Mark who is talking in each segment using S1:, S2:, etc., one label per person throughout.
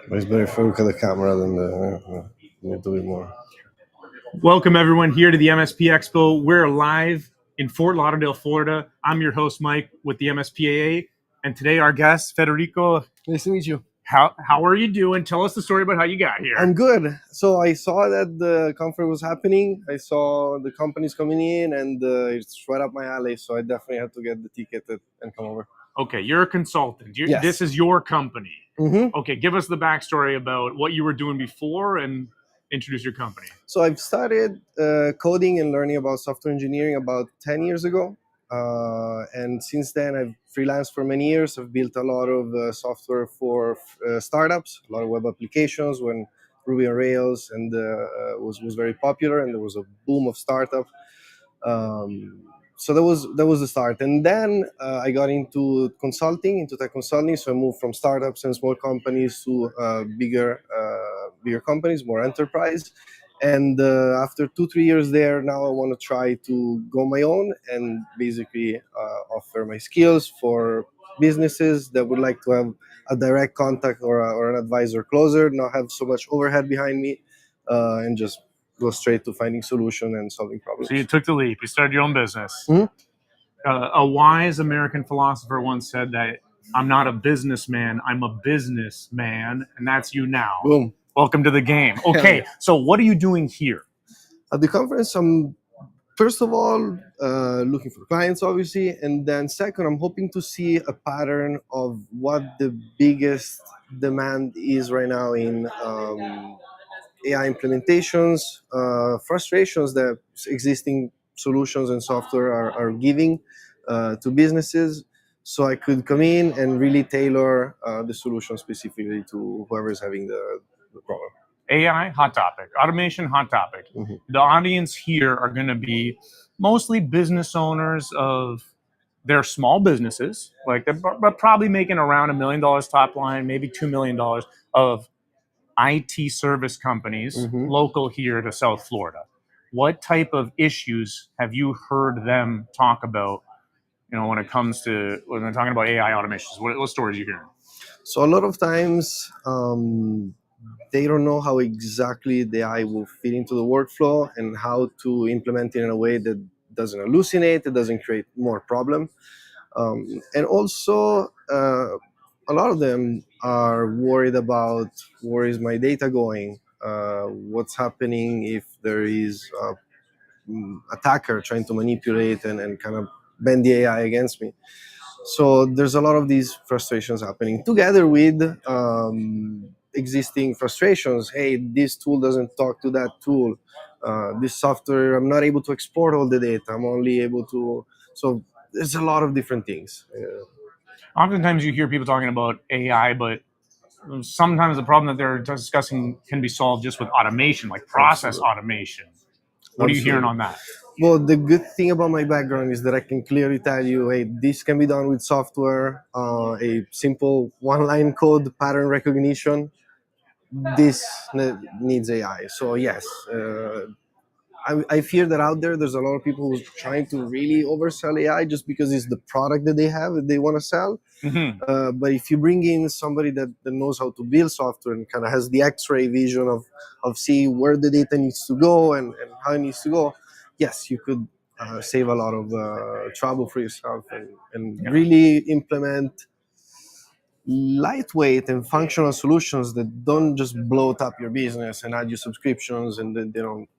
S1: But it's better if I look at the camera than a little bit more.
S2: Welcome everyone here to the MSPExpo. We're live in Fort Lauderdale, Florida. I'm your host, Mike, with the MSPAA. And today our guest, Fedrico.
S1: Nice to meet you.
S2: How are you doing? Tell us the story about how you got here.
S1: I'm good. So I saw that the conference was happening. I saw the companies coming in, and it's right up my alley. So I definitely had to get the ticket and come over.
S2: Okay, you're a consultant.
S1: Yes.
S2: This is your company.
S1: Mm-hmm.
S2: Okay, give us the backstory about what you were doing before and introduce your company.
S1: So I've started coding and learning about software engineering about 10 years ago. And since then, I've freelanced for many years. I've built a lot of software for startups, a lot of web applications when Ruby on Rails and was very popular, and there was a boom of startups. So that was the start, and then I got into tech consulting. So I moved from startups and small companies to bigger companies, more enterprise. And after 2-3 years there, now I want to try to go my own and basically offer my skills for businesses that would like to have a direct contact or an advisor closer, not have so much overhead behind me, and just go straight to finding solution and solving problems.
S2: So you took the leap. You started your own business.
S1: Mhm.
S2: A wise American philosopher once said that I'm not a businessman, I'm a businessman, and that's you now.
S1: Boom.
S2: Welcome to the game. Okay, so what are you doing here?
S1: At the conference, I'm first of all looking for clients, obviously, and then second, I'm hoping to see a pattern of what the biggest demand is right now in AI implementations, frustrations that existing solutions and software are giving to businesses. So I could come in and really tailor the solution specifically to whoever is having the problem.
S2: AI, hot topic. Automation, hot topic.
S1: Mm-hmm.
S2: The audience here are going to be mostly business owners of their small businesses, like they're probably making around $1 million top line, maybe $2 million of IT service companies
S1: Mm-hmm.
S2: local here to South Florida. What type of issues have you heard them talk about? You know, when they're talking about AI automations, what stories are you hearing?
S1: So a lot of times they don't know how exactly the AI will fit into the workflow and how to implement it in a way that doesn't hallucinate, it doesn't create more problem. And also, a lot of them are worried about where is my data going, what's happening if there is a attacker trying to manipulate and kind of bend the AI against me. So there's a lot of these frustrations happening together with existing frustrations. Hey, this tool doesn't talk to that tool. This software, I'm not able to export all the data. I'm only able to. So there's a lot of different things.
S2: Oftentimes you hear people talking about AI, but sometimes the problem that they're discussing can be solved just with automation, like process automation. What are you hearing on that?
S1: Well, the good thing about my background is that I can clearly tell you, hey, this can be done with software, a simple one-line code, pattern recognition. This needs AI. So yes, I fear that out there's a lot of people who's trying to really oversell AI just because it's the product that they have that they want to sell.
S2: Mm-hmm.
S1: But if you bring in somebody that knows how to build software and kind of has the X-ray vision of seeing where the data needs to go and how it needs to go, yes, you could save a lot of trouble for yourself and really implement lightweight and functional solutions that don't just blow up your business and add you subscriptions and then they don't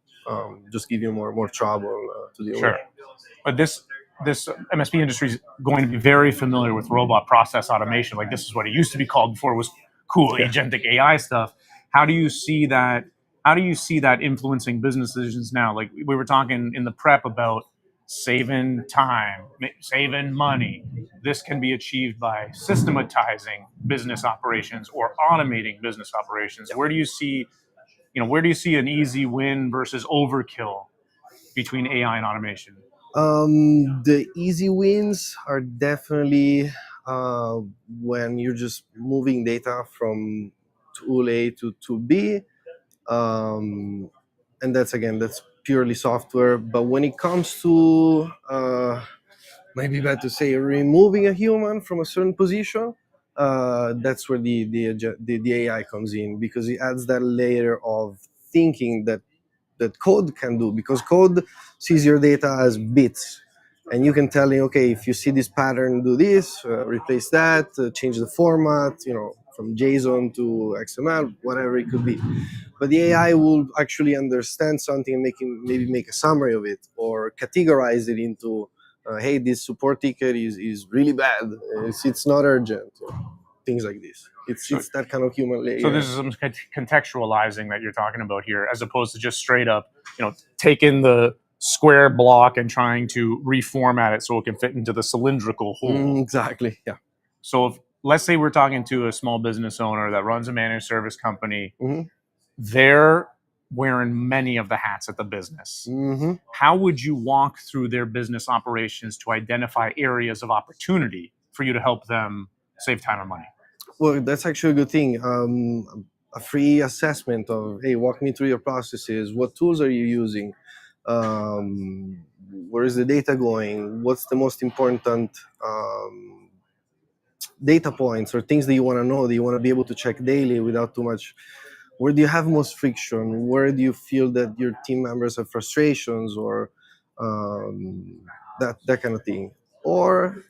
S1: just give you more trouble to deal with.
S2: But this MSP industry is going to be very familiar with robot process automation. Like this is what it used to be called before it was cool agentic AI stuff. How do you see that? How do you see that influencing business decisions now? Like we were talking in the prep about saving time, saving money. This can be achieved by systematizing business operations or automating business operations. Where do you see, an easy win versus overkill between AI and automation?
S1: The easy wins are definitely when you're just moving data from tool A to tool B. And that's purely software. But when it comes to maybe bad to say removing a human from a certain position, that's where the AI comes in, because it adds that layer of thinking that code can do, because code sees your data as bits, and you can tell it, okay, if you see this pattern, do this, replace that, change the format, from JSON to XML, whatever it could be. But the AI will actually understand something and maybe make a summary of it, or categorize it into, hey, this support ticket is really bad, it's not urgent, things like this. It's that kind of human layer.
S2: So this is some contextualizing that you're talking about here, as opposed to just straight up, taking the square block and trying to reformat it so it can fit into the cylindrical hole.
S1: Exactly, yeah.
S2: So if, let's say we're talking to a small business owner that runs a managed service company, they're wearing many of the hats at the business. How would you walk through their business operations to identify areas of opportunity for you to help them save time and money?
S1: Well, that's actually a good thing. A free assessment of, hey, walk me through your processes. What tools are you using? Where is the data going? What's the most important data points or things that you want to know, that you want to be able to check daily without too much? Where do you have most friction? Where do you feel that your team members have frustrations, or that kind of thing? Or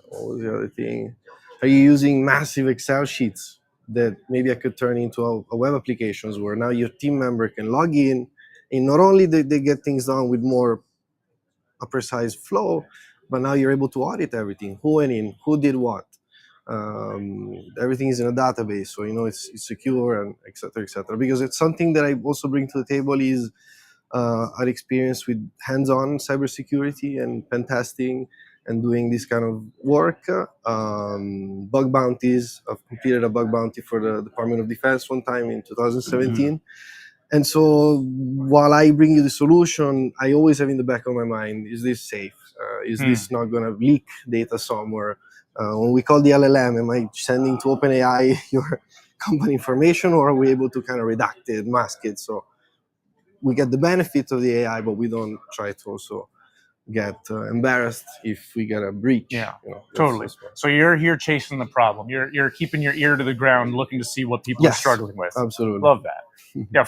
S1: what was the other thing? Are you using massive Excel sheets that maybe I could turn into a web applications, where now your team member can log in, and not only they get things done with more a precise flow, but now you're able to audit everything. Who went in, who did what. Everything is in a database, so it's secure, and etc., etc. Because it's something that I also bring to the table is an experience with hands-on cybersecurity and pen testing and doing this kind of work. Bug bounties. I've completed a bug bounty for the Department of Defense one time in 2017. And so while I bring you the solution, I always have in the back of my mind, is this safe? Is this not going to leak data somewhere? When we call the LLM, am I sending to OpenAI your company information, or are we able to kind of redact it, mask it? So we get the benefit of the AI, but we don't try to also get embarrassed if we get a breach.
S2: Yeah, totally. So you're here chasing the problem. You're keeping your ear to the ground, looking to see what people are struggling with.
S1: Absolutely.
S2: Love that. Yeah.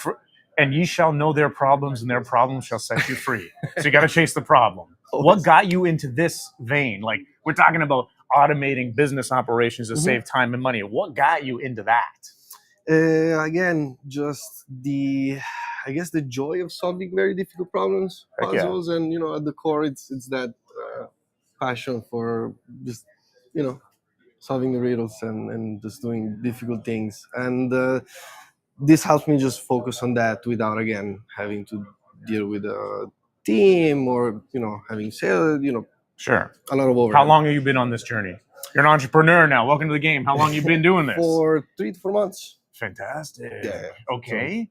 S2: And ye shall know their problems, and their problems shall set you free. So you got to chase the problem. What got you into this vein? Like, we're talking about automating business operations to save time and money. What got you into that?
S1: Again, just the joy of solving very difficult problems, puzzles, and at the core, it's that passion for just solving the riddles and just doing difficult things. And this helps me just focus on that without, again, having to deal with a team or having sales.
S2: Sure.
S1: A lot of overhead.
S2: How long have you been on this journey? You're an entrepreneur now. Welcome to the game. How long have you been doing this?
S1: For 3 to 4 months.
S2: Fantastic.
S1: Yeah.
S2: Okay.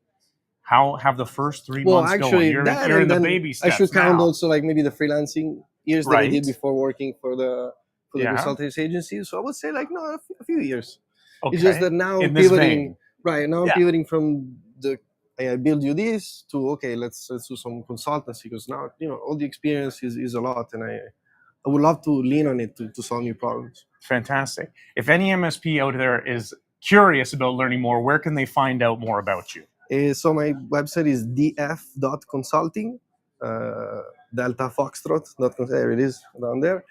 S2: How have the first 3 months
S1: actually,
S2: going? You're in the baby steps.
S1: I should count
S2: now.
S1: also like maybe the freelancing years that I did before working for the consultancy agency. So I would say a few years.
S2: Okay.
S1: It's just that now I'm pivoting. Right, now I'm pivoting from I build you this to, okay, let's do some consultancy, because now all the experience is a lot, and I would love to lean on it to solve new problems.
S2: Fantastic. If any MSP out there is curious about learning more, where can they find out more about you?
S1: So my website is df.consulting, Delta Foxtrot. There it is, down there.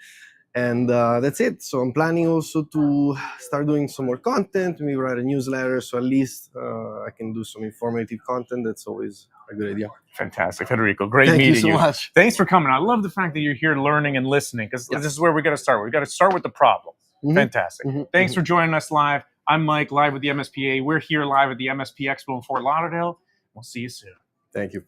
S1: And that's it. So I'm planning also to start doing some more content, maybe write a newsletter, so at least I can do some informative content. That's always a good idea.
S2: Fantastic, Federico. Great meeting you.
S1: Thank you so much.
S2: Thanks for coming. I love the fact that you're here learning and listening, because this is where we got to start. We got to start with the problem. Fantastic. Thanks for joining us live. I'm Mike, live with the MSPA. We're here live at the MSPExpo in Fort Lauderdale. We'll see you soon.
S1: Thank you.